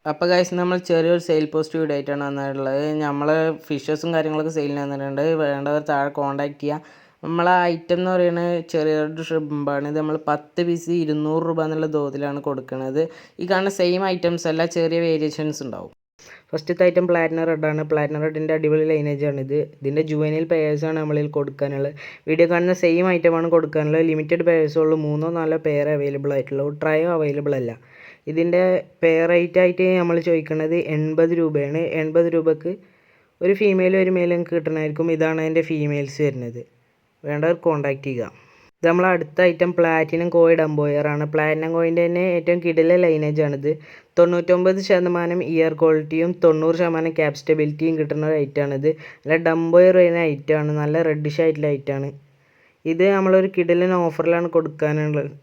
അപ്പോൾ ഗൈസ് നമ്മൾ ചെറിയൊരു സെയിൽ പോസ്റ്റ് വീഡിയോ ആയിട്ടാണ് വന്നിട്ടുള്ളത്. നമ്മൾ ഫിഷസും കാര്യങ്ങളൊക്കെ സെയിലിന് വന്നിട്ടുണ്ട്. വേണ്ടവർ താഴെ കോൺടാക്ട് ചെയ്യുക. നമ്മളെ ഐറ്റം എന്ന് പറയുന്നത് ചെറിയൊരു ഷ്രിമ്പാണ്. ഇത് നമ്മൾ 10 പീസ് 200 രൂപ എന്നുള്ള തോതിലാണ് കൊടുക്കുന്നത്. ഈ കാണുന്ന സെയിം ഐറ്റംസ് അല്ല, ചെറിയ വേരിയേഷൻസ് ഉണ്ടാവും. ഫസ്റ്റത്തെ ഐറ്റം പ്ലാറ്റിനം റെഡാണ്. പ്ലാറ്റിനം റെഡിൻ്റെ അടിപൊളി ലൈനേജാണിത്. ഇതിൻ്റെ ജുവനൈൽ പെയേഴ്സാണ് നമ്മളിൽ കൊടുക്കാനുള്ളത്. വീഡിയോ കാണുന്ന സെയിം ഐറ്റമാണ് കൊടുക്കാനുള്ളത്. ലിമിറ്റഡ് പെയേഴ്സുള്ളൂ. 3-4 പെയർ അവൈലബിൾ ആയിട്ടുള്ളൂ. ട്രയോ അവൈലബിൾ അല്ല. ഇതിൻ്റെ പെയർ റേറ്റ് ആയിട്ട് നമ്മൾ ചോദിക്കുന്നത് 80 രൂപയാണ്. 80 രൂപക്ക് ഒരു ഫീമെയിലും ഒരു മെയിലും കിട്ടണമായിരിക്കും. ഇതാണ് അതിൻ്റെ ഫീമെയിൽസ് വരുന്നത്. വേണ്ടവർ കോൺടാക്റ്റ് ചെയ്യുക. ഇത് നമ്മൾ അടുത്ത ഐറ്റം പ്ലാറ്റിനം കോയ് ഡംബോയറാണ്. പ്ലാറ്റിനം കോയിൻ്റെ തന്നെ ഏറ്റവും കിടില ലൈനേജാണിത്. 99% ഇയർ ക്വാളിറ്റിയും 90% ക്യാപ് സ്റ്റെബിലിറ്റിയും കിട്ടുന്ന ഒരു ഐറ്റമാണിത്. നല്ല ഡംബോയർ വരുന്ന ഐറ്റമാണ്. നല്ല റെഡിഷ് ആയിട്ടുള്ള ഐറ്റമാണ്. ഇത് നമ്മളൊരു കിടിലൻ ഓഫറിലാണ്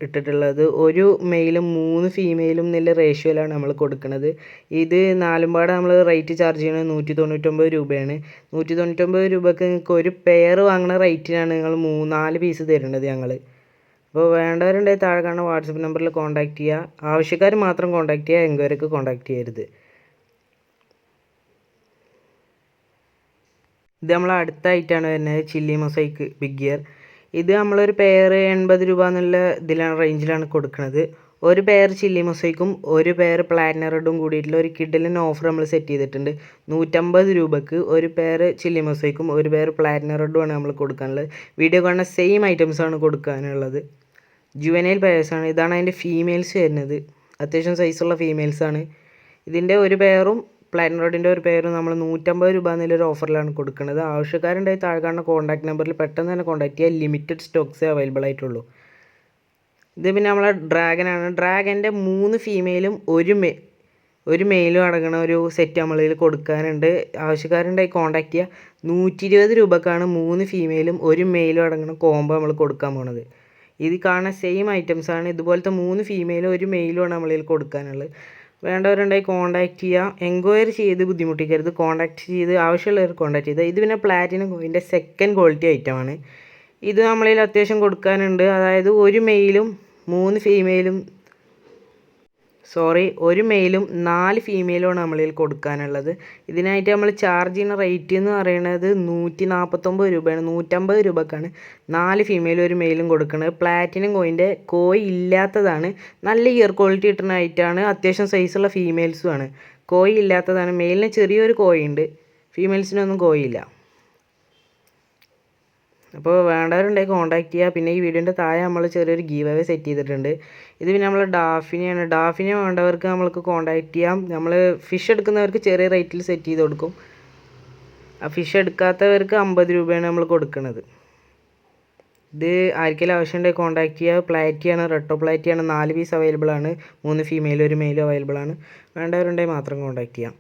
ഇട്ടിട്ടുള്ളത്. ഒരു മെയിലും 3 ഫീമെയിലും എന്നുള്ള റേഷ്യോയിലാണ് നമ്മൾ കൊടുക്കുന്നത്. ഇത് നാലുംപാടെ നമ്മൾ റേറ്റ് ചാർജ് ചെയ്യുന്നത് 199 രൂപയാണ്. 199 രൂപയ്ക്ക് നിങ്ങൾക്ക് ഒരു പെയർ വാങ്ങുന്ന റേറ്റിനാണ് നിങ്ങൾ 4 പീസ് തരുന്നത് ഞങ്ങൾ. അപ്പോൾ വേണ്ടവരുണ്ടെങ്കിൽ താഴെ കാണുന്ന വാട്സപ്പ് നമ്പറിൽ കോൺടാക്റ്റ് ചെയ്യുക. ആവശ്യക്കാർ മാത്രം കോൺടാക്റ്റ് ചെയ്യുക, എൻക്വയറിക്ക് കോൺടാക്റ്റ് ചെയ്യരുത്. ഇത് നമ്മൾ അടുത്ത ഐറ്റമാണ് വരുന്നത് ചില്ലി മൊസൈക്ക് ബിഗ് ഇയർ. ഇത് നമ്മളൊരു പെയർ 80 രൂപ എന്നുള്ള റേഞ്ചിലാണ് കൊടുക്കുന്നത്. ഒരു പെയർ ചില്ലി മൊസൈക്കും ഒരു പെയർ പ്ലാറ്റിനം റെഡും കൂടിയിട്ടുള്ള ഒരു കിഡിലിന് ഓഫർ നമ്മൾ സെറ്റ് ചെയ്തിട്ടുണ്ട്. 150 രൂപക്ക് ഒരു പെയർ ചില്ലി മൊസൈക്കും ഒരു പെയർ പ്ലാറ്റിനം റെഡുമാണ് നമ്മൾ കൊടുക്കാനുള്ളത്. വീഡിയോ കാണുന്ന സെയിം ഐറ്റംസാണ് കൊടുക്കാനുള്ളത്. ജുവനൈൽ പെയേഴ്സാണ്. ഇതാണ് അതിൻ്റെ ഫീമെയിൽസ് വരുന്നത്. അത്യാവശ്യം സൈസുള്ള ഫീമെയിൽസാണ്. ഇതിൻ്റെ ഒരു പെയറും പ്ലാറ്റിനം റെഡിൻ്റെ ഒരു പെയറും നമ്മൾ 150 രൂപ എന്നുള്ളൊരു ഓഫറിലാണ് കൊടുക്കുന്നത്. ആവശ്യക്കാരുണ്ടെങ്കിൽ താഴെ കാണുന്ന കോൺടാക്ട് നമ്പറിൽ പെട്ടെന്ന് തന്നെ കോൺടാക്ട് ചെയ്യുക. ലിമിറ്റഡ് സ്റ്റോക്സേ അവൈലബിൾ ആയിട്ടുള്ളൂ. ഇത് പിന്നെ നമ്മളെ ഡ്രാഗനാണ്. ഡ്രാഗൻ്റെ 3 ഫീമെയിലും ഒരു മെയിലും അടങ്ങുന്ന ഒരു സെറ്റ് നമ്മളിൽ കൊടുക്കാനുണ്ട്. ആവശ്യക്കാരുണ്ടെങ്കിൽ കോൺടാക്ട് ചെയ്യുക. 120 രൂപക്കാണ് 3 ഫീമെയിലും ഒരു മെയിലും അടങ്ങുന്ന കോംബോ നമ്മൾ കൊടുക്കാൻ പോണത്. ഇത് കാണുന്ന സെയിം ഐറ്റംസാണ്. ഇതുപോലത്തെ 3 ഫീമെയിലും ഒരു മെയിലുമാണ് നമ്മളിൽ കൊടുക്കാനുള്ളത്. വേണ്ടവരുണ്ടെങ്കിൽ കോൺടാക്റ്റ് ചെയ്യുക. എൻക്വയറി ചെയ്ത് ബുദ്ധിമുട്ടിക്കരുത്. കോൺടാക്റ്റ് ചെയ്ത് ആവശ്യമുള്ളവർ കോൺടാക്റ്റ് ചെയ്താൽ. ഇത് പിന്നെ പ്ലാറ്റിനം കോയിൻ്റെ സെക്കൻഡ് ക്വാളിറ്റി ഐറ്റമാണ്. ഇത് നമ്മളിൽ അത്യാവശ്യം കൊടുക്കാനുണ്ട്. അതായത് ഒരു മെയിലും 4 ഫീമെയിലുമാണ് നമ്മളിൽ കൊടുക്കാനുള്ളത്. ഇതിനായിട്ട് നമ്മൾ ചാർജ് ചെയ്യുന്ന റേറ്റ് എന്ന് പറയുന്നത് 149 രൂപയാണ്. 150 രൂപക്കാണ് 4 ഫീമെയിലും ഒരു മെയിലും കൊടുക്കുന്നത്. പ്ലാറ്റിനം കോയിൻ്റെ കോയി ഇല്ലാത്തതാണ്. നല്ല ഇയർ ക്വാളിറ്റി കിട്ടുന്ന ഐറ്റമാണ്. അത്യാവശ്യം സൈസുള്ള ഫീമെയിൽസുമാണ്. കോയി ഇല്ലാത്തതാണ്. മെയിലിന് ചെറിയൊരു കോയിയുണ്ട്, ഫീമെയിൽസിനൊന്നും കോയില്ല. അപ്പോൾ വേണ്ടവരുണ്ടെങ്കിൽ കോൺടാക്ട് ചെയ്യുക. പിന്നെ ഈ വീഡിയോൻ്റെ താഴെ നമ്മൾ ചെറിയൊരു ഗീവ് അവേ സെറ്റ് ചെയ്തിട്ടുണ്ട്. ഇത് പിന്നെ നമ്മൾ ഡാഫിനെയാണ്. ഡാഫിനെ വേണ്ടവർക്ക് നമ്മൾക്ക് കോൺടാക്ട് ചെയ്യാം. നമ്മൾ ഫിഷ് എടുക്കുന്നവർക്ക് ചെറിയ റേറ്റിൽ സെറ്റ് ചെയ്ത് കൊടുക്കും. ആ ഫിഷ് എടുക്കാത്തവർക്ക് 50 രൂപയാണ് നമ്മൾ കൊടുക്കുന്നത്. ഇത് ആർക്കെങ്കിലും ആവശ്യമുണ്ടെങ്കിൽ കോൺടാക്ട് ചെയ്യുക. പ്ലാറ്റിയാണ്, റെട്ടോ പ്ലാറ്റിയാണ്. 4 പീസ് അവൈലബിൾ ആണ്. 3 ഫീമെയിലും ഒരു മെയിലും അവൈലബിൾ ആണ്. വേണ്ടവരുണ്ടെങ്കിൽ മാത്രം കോൺടാക്ട് ചെയ്യാം.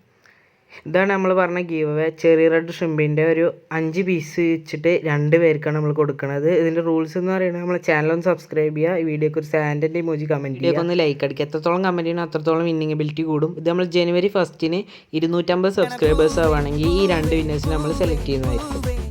ഇതാണ് നമ്മൾ പറഞ്ഞ ഗീവ് അവേ. ചെറിയ റെഡ് ഷ്രിമ്പിൻ്റെ ഒരു 5 പീസ് വെച്ചിട്ട് 2 പേർക്കാണ് നമ്മൾ കൊടുക്കുന്നത്. ഇതിൻ്റെ റൂൾസ് എന്ന് പറയുന്നത് നമ്മൾ ചാനലൊന്ന് സബ്സ്ക്രൈബ് ചെയ്യുക. ഈ വീഡിയോക്ക് ഒരു സാൻഡിൻ്റെ ഇമോജി കമൻറ്റ് ചെയ്യുക. ഒന്ന് ലൈക്ക് അടിക്കുക. എത്രത്തോളം കമൻറ്റ് ചെയ്യണം അത്രത്തോളം വിന്നിങ്ങബിലിറ്റി കൂടും. ഇത് നമ്മൾ ജനുവരി 1 250 സബ്സ്ക്രൈബേഴ്സ് ആവുകയാണെങ്കിൽ ഈ 2 വിന്നേഴ്സിനെ നമ്മൾ സെലക്ട് ചെയ്യുന്നതായിരിക്കും.